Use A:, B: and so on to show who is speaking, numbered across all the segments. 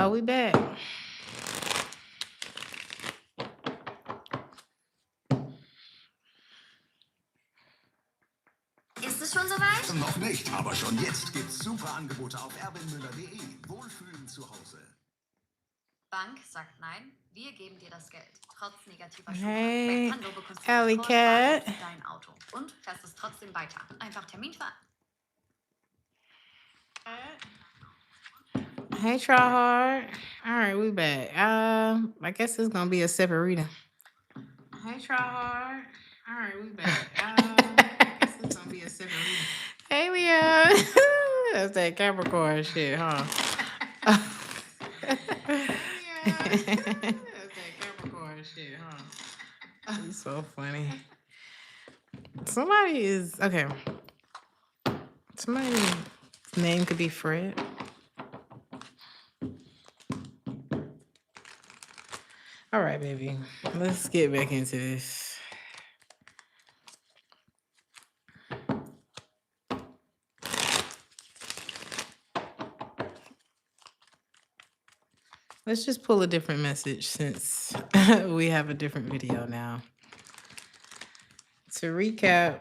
A: Oh, we back.
B: Ist es schon soweit?
C: Noch nicht, aber schon jetzt gibt's super Angebote auf erwinmüller.de. Wohlfühlen zu Hause.
B: Bank sagt nein, wir geben dir das Geld. Trotz negativer
A: Hey,
B: Bei Pando bekommst du
A: Alley
B: sofort Bargeld
A: Cat.
B: für dein Auto und fährst es trotzdem weiter. Einfach Termin ver...
A: Hey, try hard. All right, we back. I guess it's gonna be a separate reading. Hey, try hard. All right, we back. I guess it's gonna be a separate reading. Hey, Leo. That's that Capricorn shit, huh? That's that Capricorn shit, huh? It's so funny. Somebody is okay. Somebody's name could be Fred. All right, baby. Let's get back into this. Let's just pull a different message since we have a different video now. To recap,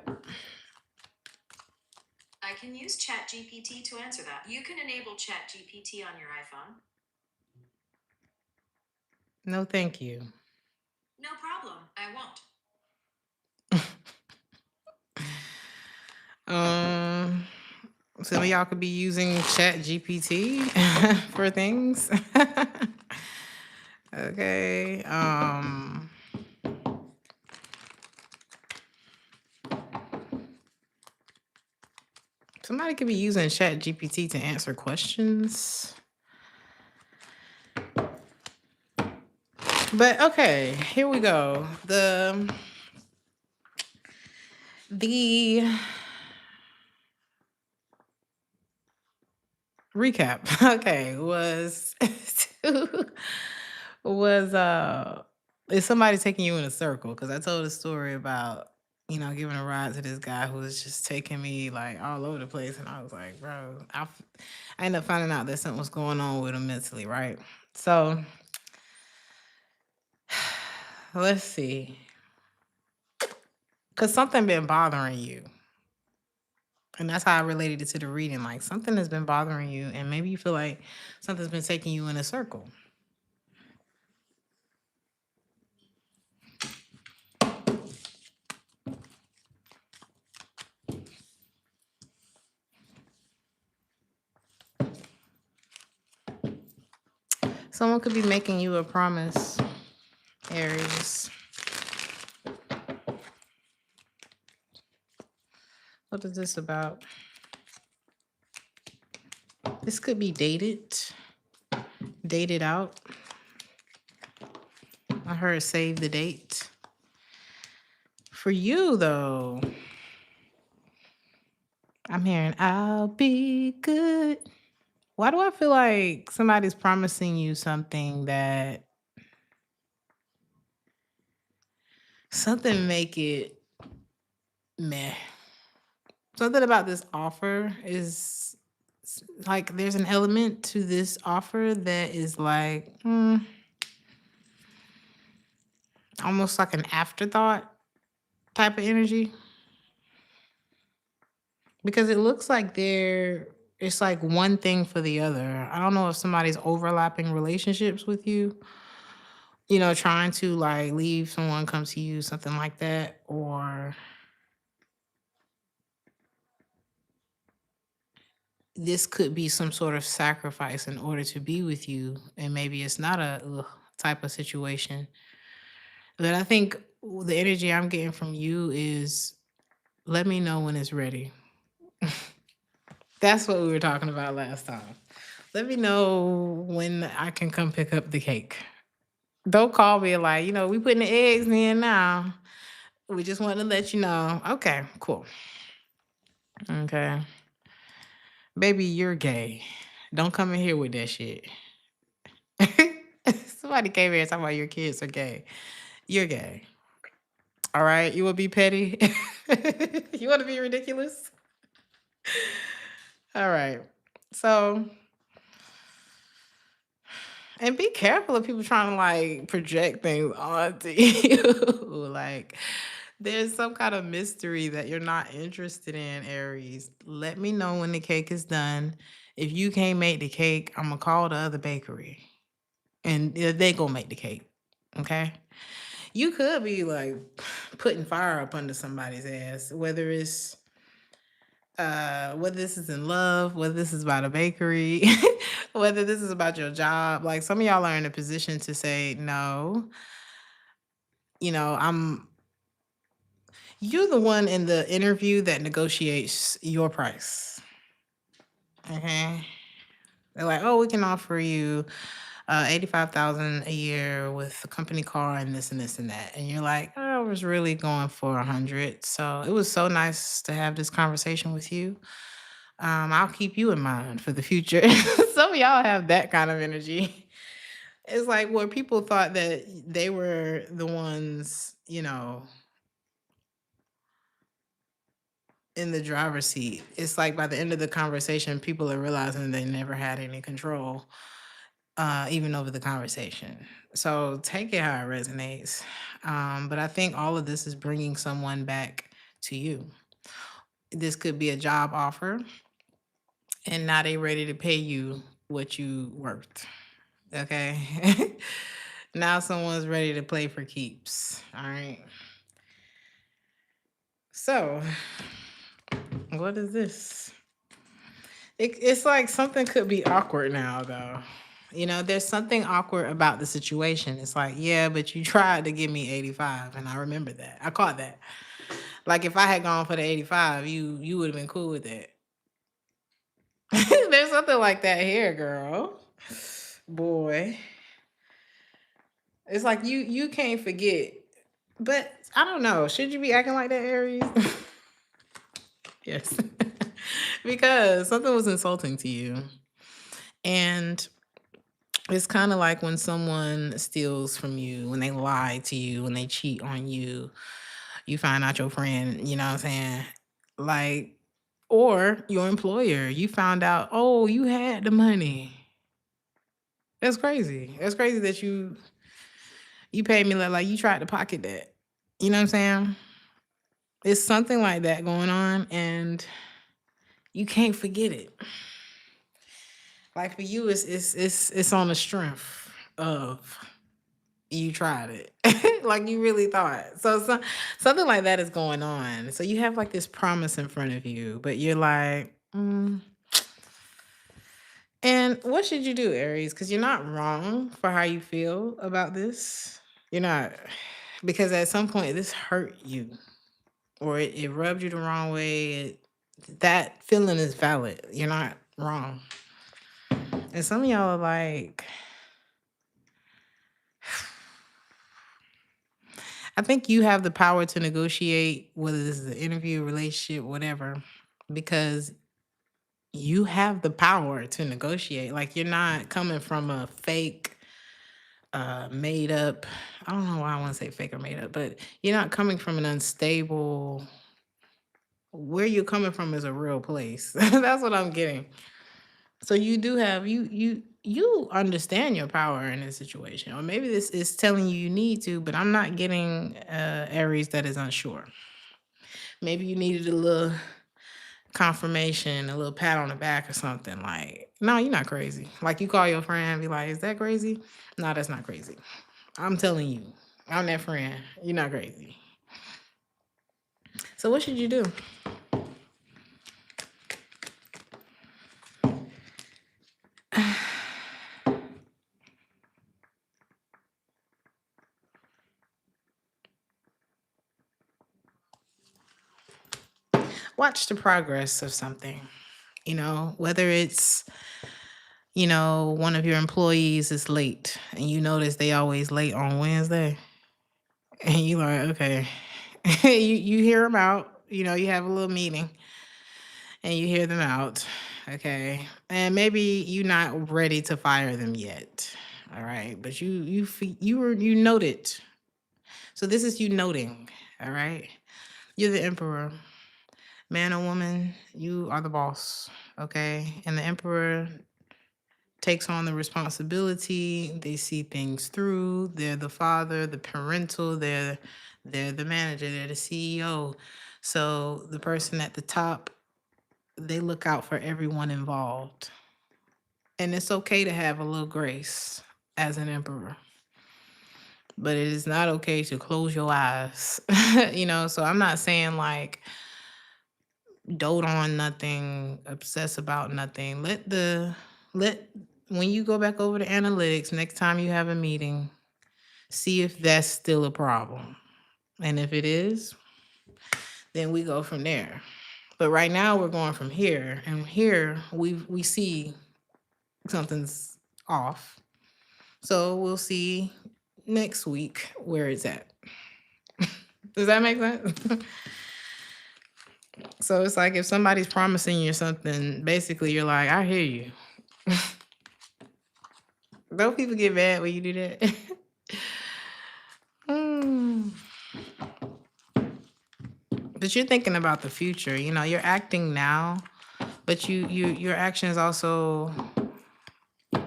D: I can use ChatGPT to answer that. You can enable ChatGPT on your iPhone.
A: no thank you.
D: No problem. I won't.
A: Some of y'all could be using ChatGPT for things. Okay. Somebody could be using ChatGPT to answer questions. But okay, here we go. The recap, okay, was is somebody taking you in a circle? Because I told a story about, giving a ride to this guy who was just taking me like all over the place. And I was like, bro, I ended up finding out that something was going on with him mentally, right? So let's see. Because something been bothering you. And that's how I related it to the reading. Like something has been bothering you, and maybe you feel like something's been taking you in a circle. Someone could be making you a promise, Aries. What is this about? This could be dated out. I heard save the date. For you, though, I'm hearing I'll be good. Why do I feel like somebody's promising you something that something make it meh? Something about this offer is like there's an element to this offer that is like almost like an afterthought type of energy. Because it looks like it's like one thing for the other. I don't know if somebody's overlapping relationships with you, trying to like leave someone, come to you, something like that, or this could be some sort of sacrifice in order to be with you, and maybe it's not a type of situation. But I think the energy I'm getting from you is let me know when it's ready. That's what we were talking about last time. Let me know when I can come pick up the cake. Don't call me like, we putting the eggs in now. We just want to let you know. Okay, cool. Okay. Baby, you're gay. Don't come in here with that shit. Somebody came here and talking about your kids are gay. You're gay. All right. You want to be petty? You want to be ridiculous? All right. So And be careful of people trying to like project things onto you. Like there's some kind of mystery that you're not interested in, Aries. Let me know when the cake is done. If you can't make the cake, I'm gonna call the other bakery and they gonna make the cake. Okay. You could be like putting fire up under somebody's ass, whether this is in love, whether this is about a bakery, whether this is about your job. Like some of y'all are in a position to say, no, I'm you're the one in the interview that negotiates your price. Okay. They're like, oh, we can offer you 85,000 a year with a company car and this and this and that. And you're like, oh, I was really going for 100. So it was so nice to have this conversation with you. I'll keep you in mind for the future. Some of y'all have that kind of energy. It's like where people thought that they were the ones, in the driver's seat. It's like by the end of the conversation, people are realizing they never had any control, even over the conversation. So take it how it resonates. But I think all of this is bringing someone back to you. This could be a job offer, and now they ready to pay you what you worth. Okay. Now someone's ready to play for keeps. All right. So, what is this? It's like something could be awkward now, though. There's something awkward about the situation. It's like, yeah, but you tried to give me 85, and I remember that. I caught that. Like, if I had gone for the 85, you would have been cool with that. There's something like that here, girl. Boy. It's like you can't forget. But I don't know. Should you be acting like that, Aries? Yes. Because something was insulting to you. And it's kind of like when someone steals from you, when they lie to you, when they cheat on you, you find out your friend, you know what I'm saying? Like, or your employer, you found out, oh, you had the money. That's crazy. That's crazy that you paid me like you tried to pocket that. You know what I'm saying? It's something like that going on, and you can't forget it. Like for you, it's on the strength of you tried it. Like you really thought. So something like that is going on. So you have like this promise in front of you, but you're like, And what should you do, Aries? Because you're not wrong for how you feel about this. You're not, because at some point this hurt you, or it rubbed you the wrong way. That feeling is valid. You're not wrong. And some of y'all are like, I think you have the power to negotiate, whether this is an interview, relationship, whatever, because you have the power to negotiate. Like you're not coming from a fake, made up. I don't know why I want to say fake or made up, but you're not coming from an unstable. Where you're coming from is a real place. That's what I'm getting. So you do have you understand your power in this situation, or maybe this is telling you need to, but I'm not getting Aries that is unsure. Maybe you needed a little confirmation, a little pat on the back or something. Like, no, you're not crazy. Like you call your friend and be like, is that crazy? No, that's not crazy. I'm telling you, I'm that friend. You're not crazy. So what should you do? Watch the progress of something. Whether it's, one of your employees is late and you notice they always late on Wednesday. And you like, okay. you hear them out. You have a little meeting and you hear them out. Okay. And maybe you're not ready to fire them yet. All right. But you noted. So this is you noting. All right. You're the emperor. Man or woman, you are the boss. Okay. And the emperor takes on the responsibility. They see things through. They're the father, the parental, they're the manager, they're the CEO. So the person at the top, they look out for everyone involved. And it's okay to have a little grace as an emperor. But it is not okay to close your eyes. So I'm not saying like dote on nothing, obsess about nothing. Let when you go back over the analytics next time you have a meeting, see if that's still a problem. And if it is, then we go from there. But right now we're going from here, and here we see something's off. So we'll see next week where it's at. Does that make sense? So it's like if somebody's promising you something, basically you're like, I hear you. Don't people get mad when you do that? Mm. But you're thinking about the future. You're acting now, but your actions also,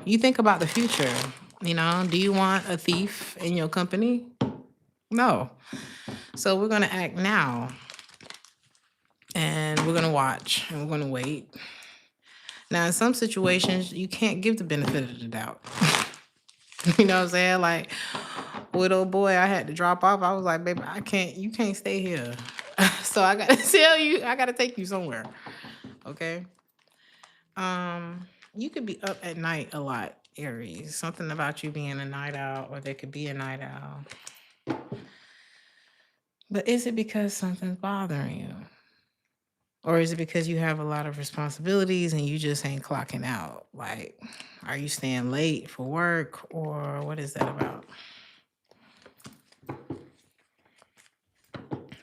A: you think about the future. Do you want a thief in your company? No. So we're gonna act now, and we're gonna watch, and we're gonna wait. Now, in some situations, you can't give the benefit of the doubt. You know what I'm saying? Like with old boy, I had to drop off. I was like, baby, you can't stay here. So I gotta tell you, I gotta take you somewhere. Okay. You could be up at night a lot, Aries. Something about you being a night owl, or there could be a night owl. But is it because something's bothering you? Or is it because you have a lot of responsibilities and you just ain't clocking out? Like, are you staying late for work, or what is that about?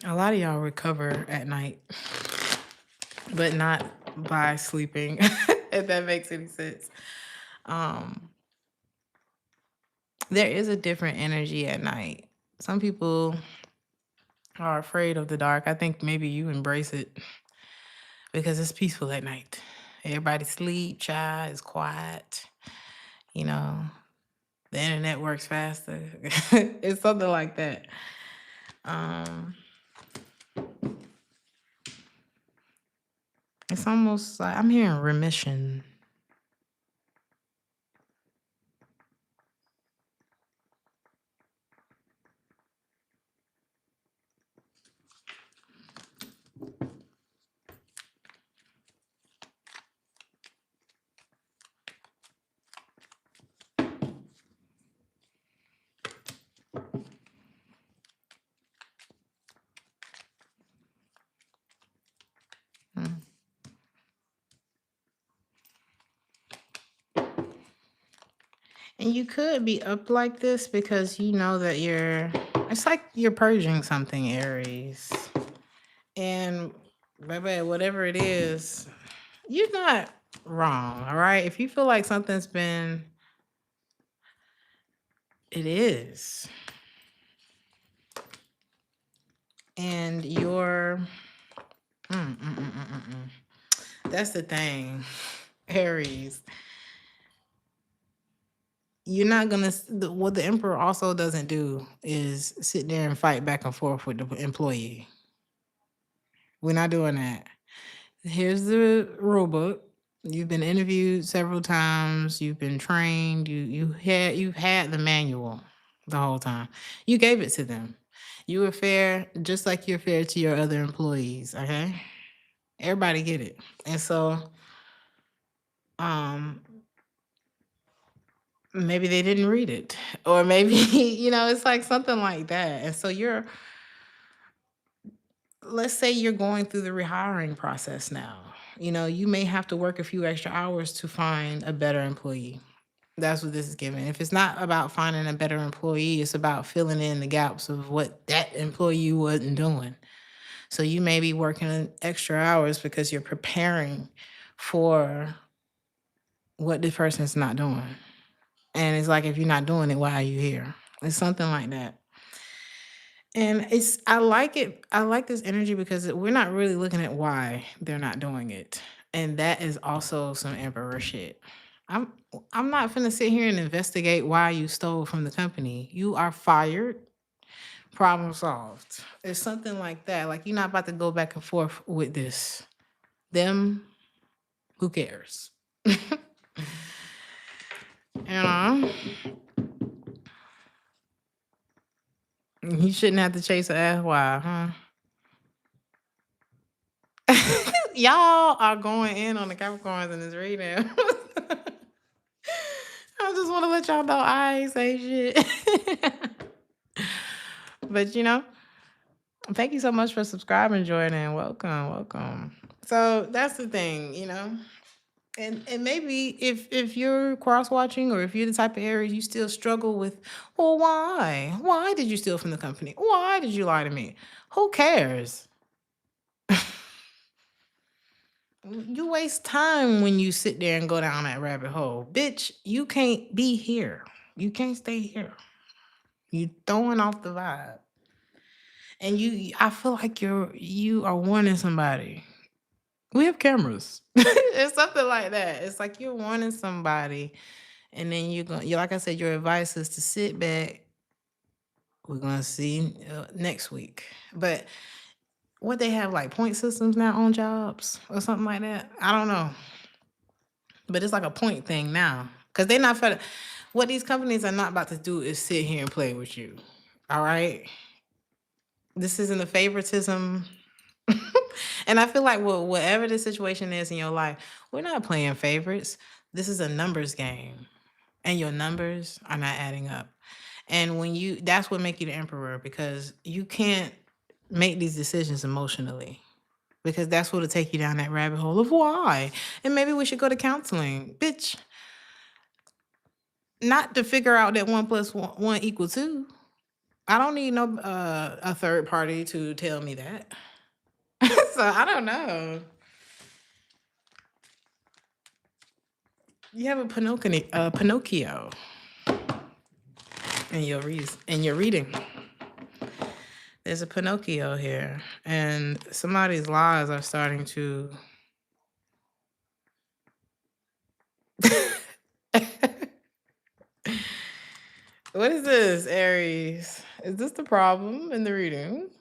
A: A lot of y'all recover at night, but not by sleeping, if that makes any sense. There is a different energy at night. Some people are afraid of the dark. I think maybe you embrace it because it's peaceful at night. Everybody sleep, child, it's quiet. The internet works faster. It's something like that. It's almost like I'm hearing remission. And you could be up like this because you know that it's like you're purging something, Aries. And baby, whatever it is, you're not wrong, all right? If you feel like something's been, it is. And that's the thing, Aries. You're not gonna. What the emperor also doesn't do is sit there and fight back and forth with the employee. We're not doing that. Here's the rule book. You've been interviewed several times. You've been trained. You've had the manual the whole time. You gave it to them. You were fair, just like you're fair to your other employees. Okay, everybody get it. And so, maybe they didn't read it, or maybe it's like something like that. And so let's say you're going through the rehiring process now. You may have to work a few extra hours to find a better employee. That's what this is giving. If it's not about finding a better employee, it's about filling in the gaps of what that employee wasn't doing. So you may be working extra hours because you're preparing for what this person's not doing. And it's like, if you're not doing it, why are you here? It's something like that. And I like it. I like this energy because we're not really looking at why they're not doing it. And that is also some emperor shit. I'm I'm not finna sit here and investigate why you stole from the company. You are fired. Problem solved. It's something like that. Like you're not about to go back and forth with this. Them, who cares? You know, you shouldn't have to chase an ass why, huh? Y'all are going in on the Capricorns in this reading. I just want to let y'all know I ain't say shit. But thank you so much for subscribing, Jordan. Welcome, welcome. So that's the thing. And maybe if you're cross watching or if you're the type of Aries, you still struggle with, well, why? Why did you steal from the company? Why did you lie to me? Who cares? You waste time when you sit there and go down that rabbit hole. Bitch, you can't be here. You can't stay here. You throwing off the vibe. And I feel like you are warning somebody. We have cameras. It's something like that. It's like you're warning somebody, and then like I said, your advice is to sit back. We're gonna see next week. But what they have like point systems now on jobs or something like that. I don't know. But it's like a point thing now. Because they're not what these companies are not about to do is sit here and play with you. All right. This isn't a favoritism. And I feel like whatever the situation is in your life, we're not playing favorites. This is a numbers game. And your numbers are not adding up. And that's what make you the emperor, because you can't make these decisions emotionally. Because that's what'll take you down that rabbit hole of why. And maybe we should go to counseling. Bitch. Not to figure out that 1 + 1 = 2. I don't need no a third party to tell me that. So I don't know. You have a Pinocchio in your reading. There's a Pinocchio here, and somebody's lies are starting to. What is this, Aries? Is this the problem in the reading?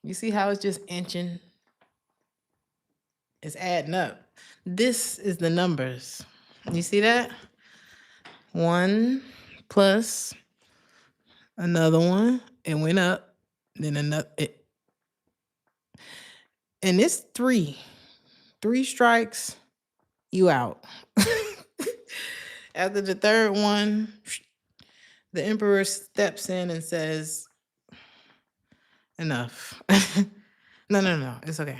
A: You see how it's just inching? It's adding up. This is the numbers. You see that? 1 plus another one. It went up. Then another. And it's 3. 3 strikes, you out. After the third one, the emperor steps in and says, enough. No. It's okay.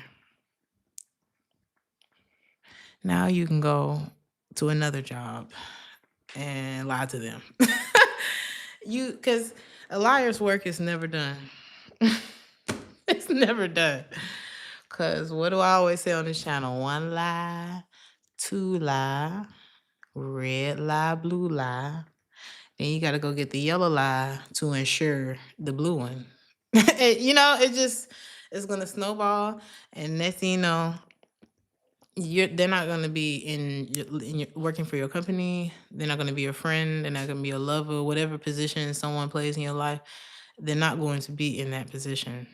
A: Now you can go to another job and lie to them. Because a liar's work is never done. It's never done. Because what do I always say on this channel? 1 lie, 2 lie, red lie, blue lie. Then you got to go get the yellow lie to ensure the blue one. It's going to snowball. And next thing you know, they're not going to be in working for your company. They're not going to be your friend. They're not going to be your lover. Whatever position someone plays in your life, they're not going to be in that position.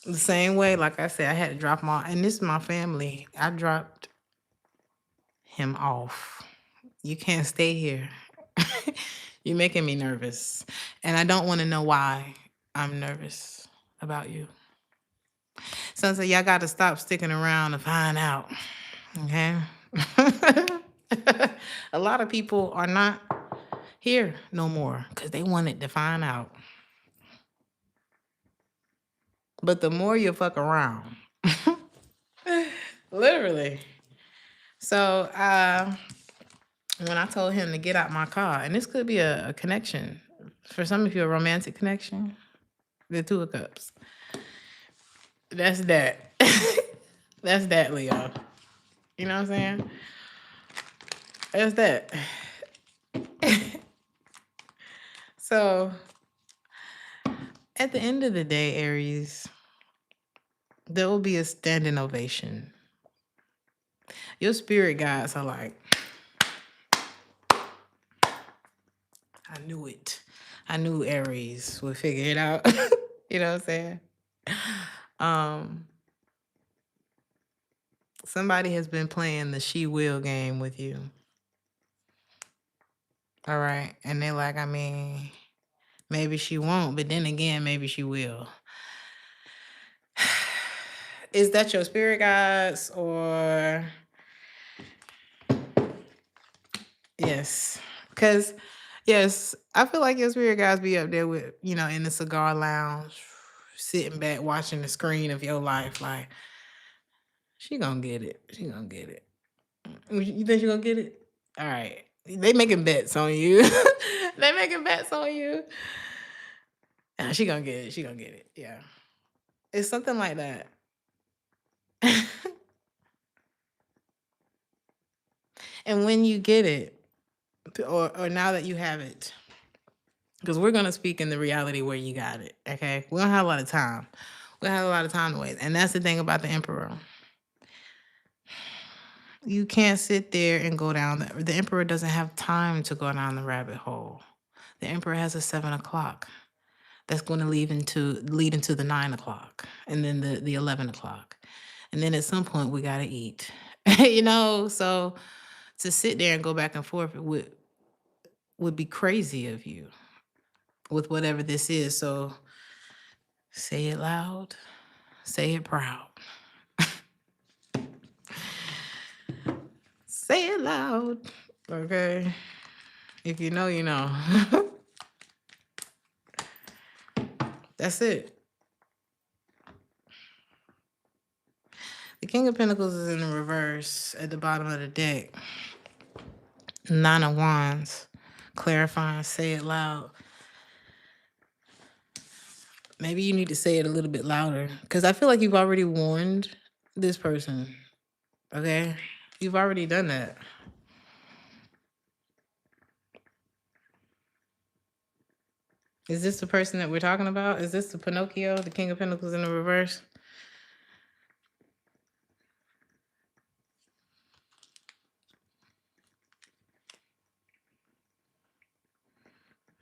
A: The same way, like I said, I had to drop and this is my family. I dropped him off. You can't stay here. You're making me nervous. And I don't want to know why I'm nervous about you. So y'all got to stop sticking around to find out. Okay? A lot of people are not here no more because they wanted to find out. But the more you fuck around, literally. So when I told him to get out my car, and this could be a connection. For some of you, a romantic connection. The 2 of Cups. That's that. That's that, Leo. You know what I'm saying? That's that. So, at the end of the day, Aries, there will be a standing ovation Your spirit guides are like, I knew it. I knew Aries would figure it out. You know what I'm saying? Um, somebody has been playing the she will game with you. All right. And they're like, I mean, maybe she won't, but then again, maybe she will. Is that your spirit guides or yes? Because yes, I feel like your spirit guides be up there with, in the cigar lounge, sitting back watching the screen of your life, like, she gonna get it. She gonna get it. You think she gonna get it? All right. They making bets on you. They making bets on you. She gonna get it. She gonna get it. Yeah. It's something like that. And when you get it, or now that you have it, because we're gonna speak in the reality where you got it. Okay. We don't have a lot of time. We don't have a lot of time to waste. And that's the thing about the Emperor. You can't sit there and go down. The Emperor doesn't have time to go down the rabbit hole. The Emperor has a 7 o'clock. That's going to lead into the 9 o'clock and then the 11 o'clock. And then at some point we got to eat, so to sit there and go back and forth would be crazy of you with whatever this is. So say it loud, say it proud. Say it loud. Okay. If you know, you know. That's it. The King of Pentacles is in the reverse at the bottom of the deck. 9 of Wands. Clarifying, say it loud. Maybe you need to say it a little bit louder. Because I feel like you've already warned this person. Okay? You've already done that. Is this the person that we're talking about? Is this the Pinocchio, the King of Pentacles in the reverse?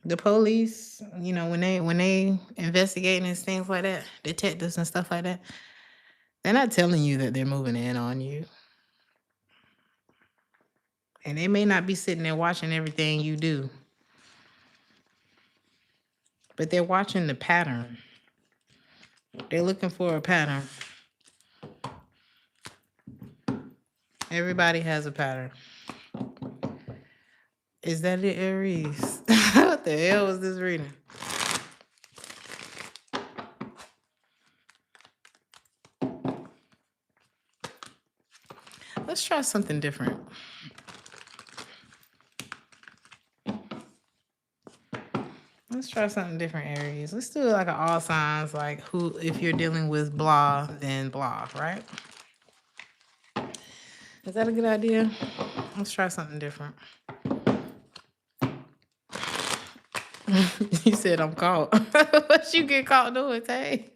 A: The police, when they investigating and things like that, detectives and stuff like that, they're not telling you that they're moving in on you. And they may not be sitting there watching everything you do. But they're watching the pattern. They're looking for a pattern. Everybody has a pattern. Is that it, Aries? What the hell was this reading? Let's try something different. Let's try something different, Aries. Let's do like an all signs, like who, if you're dealing with blah, then blah, right? Is that a good idea? Let's try something different. You said I'm caught. What you get caught doing, Tay?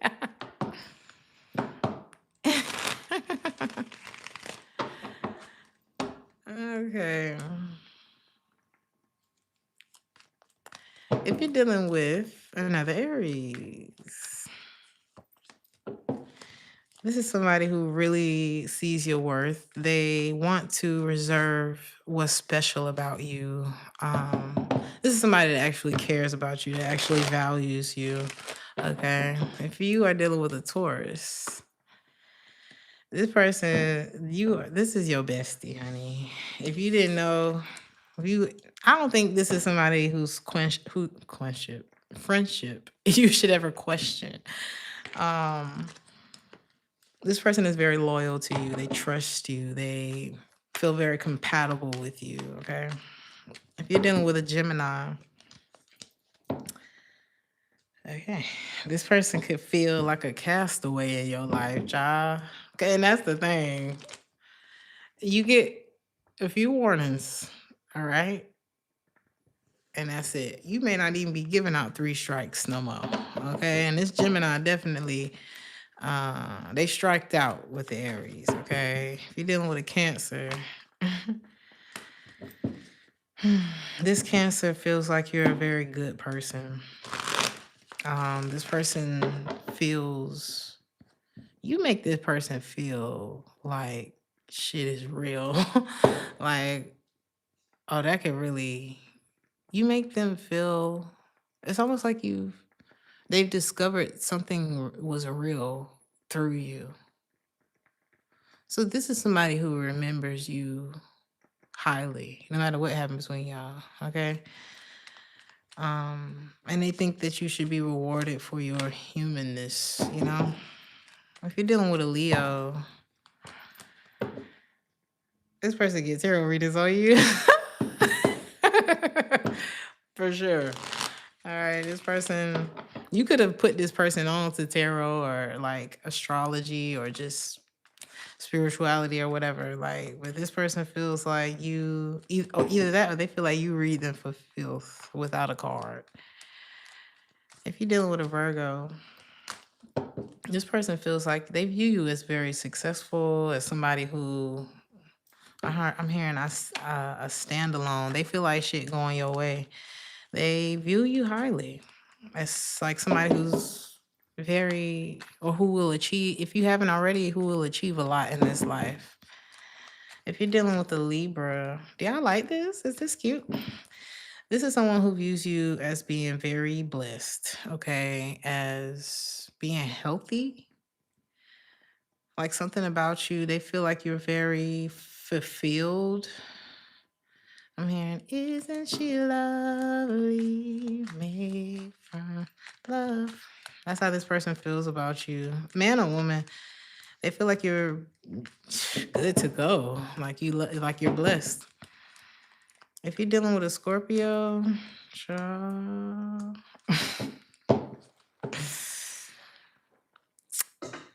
A: Okay. If you're dealing with another Aries, this is somebody who really sees your worth. They want to reserve what's special about you. This is somebody that actually cares about you, that actually values you. Okay. If you are dealing with a Taurus, this person, this is your bestie, honey. If you didn't know, I don't think this is somebody whose friendship you should ever question. This person is very loyal to you. They trust you. They feel very compatible with you, okay? If you're dealing with a Gemini, okay, this person could feel like a castaway in your life, child. Okay, and that's the thing. You get a few warnings, all right? And that's it. You may not even be giving out 3 strikes no more, okay? And this Gemini definitely They striked out with the Aries, okay? If you're dealing with a Cancer, this Cancer feels like you're a very good person. This person feels, you make this person feel like shit is real. Like, oh, that could really, you make them feel, it's almost like they've discovered something was real through you. So this is somebody who remembers you highly, no matter what happens between y'all, okay? And they think that you should be rewarded for your humanness, you know? If you're dealing with a Leo, this person gets tarot readings on you. For sure. All right, this person, you could have put this person on to tarot or like astrology or just spirituality or whatever. Like, but this person feels like you, either that or they feel like you read them for filth without a card. If you're dealing with a Virgo, this person feels like they view you as very successful, as somebody who I'm hearing a standalone. They feel like shit going your way. They view you highly. It's like somebody who's very, or who will achieve, if you haven't already, who will achieve a lot in this life. If you're dealing with a Libra, do y'all like this? Is this cute? This is someone who views you as being very blessed, okay? As being healthy. Like something about you, they feel like you're very fulfilled. I'm hearing, isn't she lovely, made from love? That's how this person feels about you. Man or woman, they feel like you're good to go. Like like you're blessed. If you're dealing with a Scorpio, child,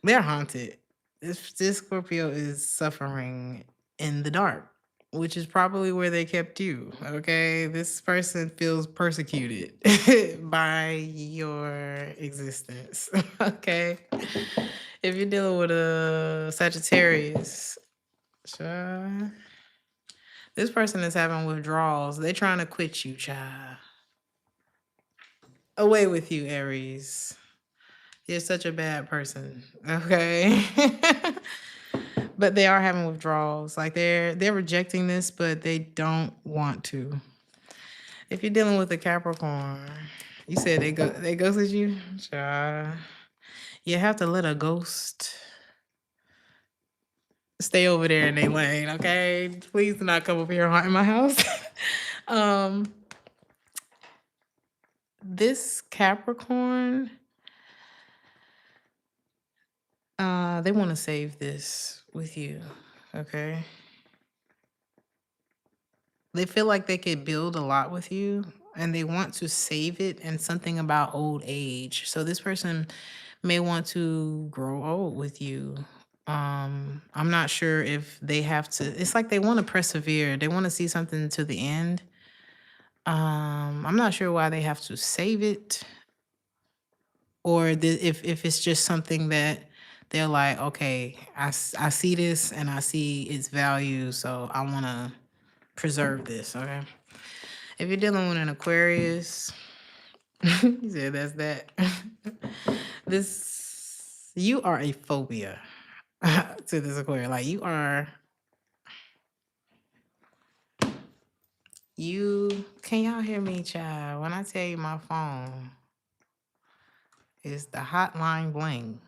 A: they're haunted. This Scorpio is suffering in the dark, which is probably where they kept you. Okay, this person feels persecuted by your existence. Okay, if you're dealing with a Sagittarius, child, this person is having withdrawals. They're trying to quit you, child. Away with you, Aries. You're such a bad person. Okay. But they are having withdrawals. Like they're rejecting this, but they don't want to. If you're dealing with a Capricorn, you said they ghosted you? Sure. You have to let a ghost stay over there in their lane, okay? Please do not come over here haunting my house. This Capricorn, they want to save this with you, okay? They feel like they could build a lot with you and they want to save it and something about old age. So this person may want to grow old with you. I'm not sure if they have to, it's like they want to persevere. They want to see something to the end. I'm not sure why they have to save it or if it's just something that they're like, okay, I see this and I see its value, so I want to preserve this, okay? If you're dealing with an Aquarius, you said that's that. You are a phobia to this Aquarius. Like can y'all hear me, child? When I tell you my phone is the hotline bling.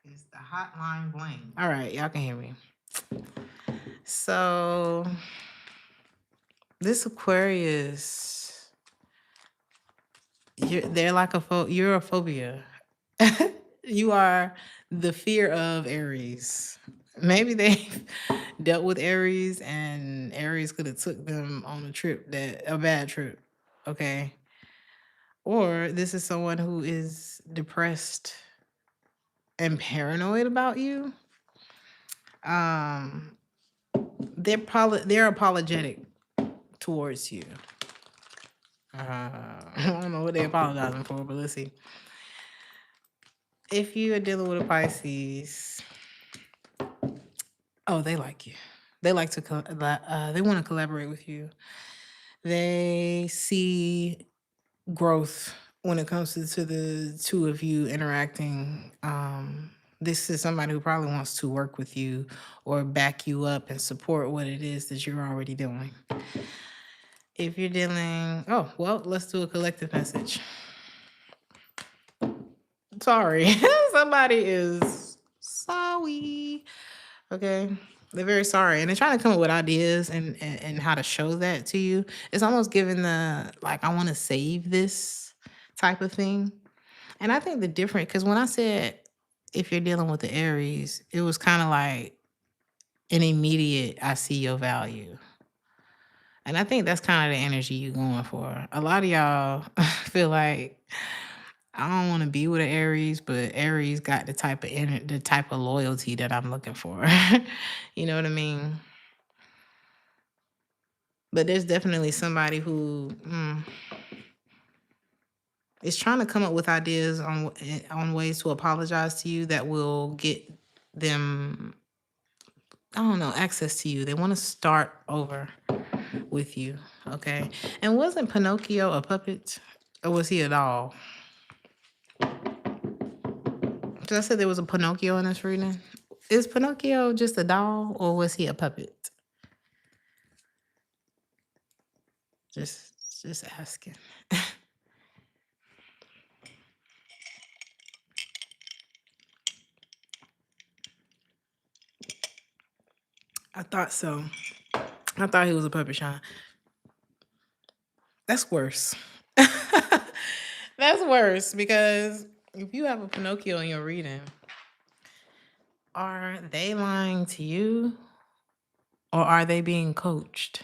A: It's the hotline bling. All right, y'all can hear me. So this Aquarius, you're a phobia. You are the fear of Aries. Maybe they've dealt with Aries and Aries could have took them on a bad trip. Okay. Or this is someone who is depressed and paranoid about you. They're apologetic towards you. I don't know what they're apologizing for, but let's see. If you are dealing with a Pisces, oh, they like you. They like to, they want to collaborate with you. They see growth when it comes to the two of you interacting. This is somebody who probably wants to work with you or back you up and support what it is that you're already doing. If you're dealing, oh, well, let's do a collective message. Sorry. Somebody is sorry. Okay. They're very sorry. And they're trying to come up with ideas and how to show that to you. It's almost giving the, like, I want to save this type of thing. And I think the different, because when I said if you're dealing with the Aries, it was kind of like an immediate, I see your value. And I think that's kind of the energy you're going for. A lot of y'all feel like, I don't want to be with an Aries, but Aries got the type of loyalty that I'm looking for. You know what I mean? But there's definitely somebody who is trying to come up with ideas on ways to apologize to you that will get them, I don't know, access to you. They want to start over with you, okay? And wasn't Pinocchio a puppet, or was he a doll? Because I said there was a Pinocchio in this reading. Is Pinocchio just a doll, or was he a puppet? Just asking. I thought so. I thought he was a puppet, Sean. That's worse. That's worse, because if you have a Pinocchio in your reading, are they lying to you, or are they being coached?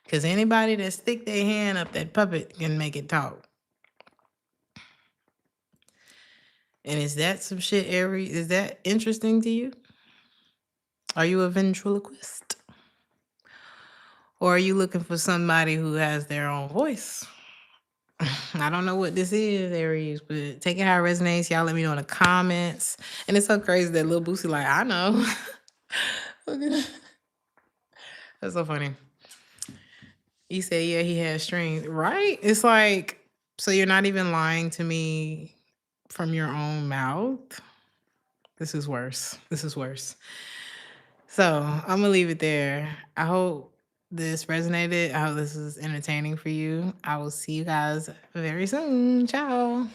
A: Because anybody that stick their hand up that puppet can make it talk. And is that some shit, Aries? Is that interesting to you? Are you a ventriloquist? Or are you looking for somebody who has their own voice? I don't know what this is, Aries, but take it how it resonates. Y'all let me know in the comments. And it's so crazy that Lil Boosie like, I know. Look at that. That's so funny. He said, yeah, he has strings, right? It's like, so you're not even lying to me from your own mouth? This is worse. This is worse. So I'm going to leave it there. I hope this resonated. I hope this is entertaining for you. I will see you guys very soon. Ciao.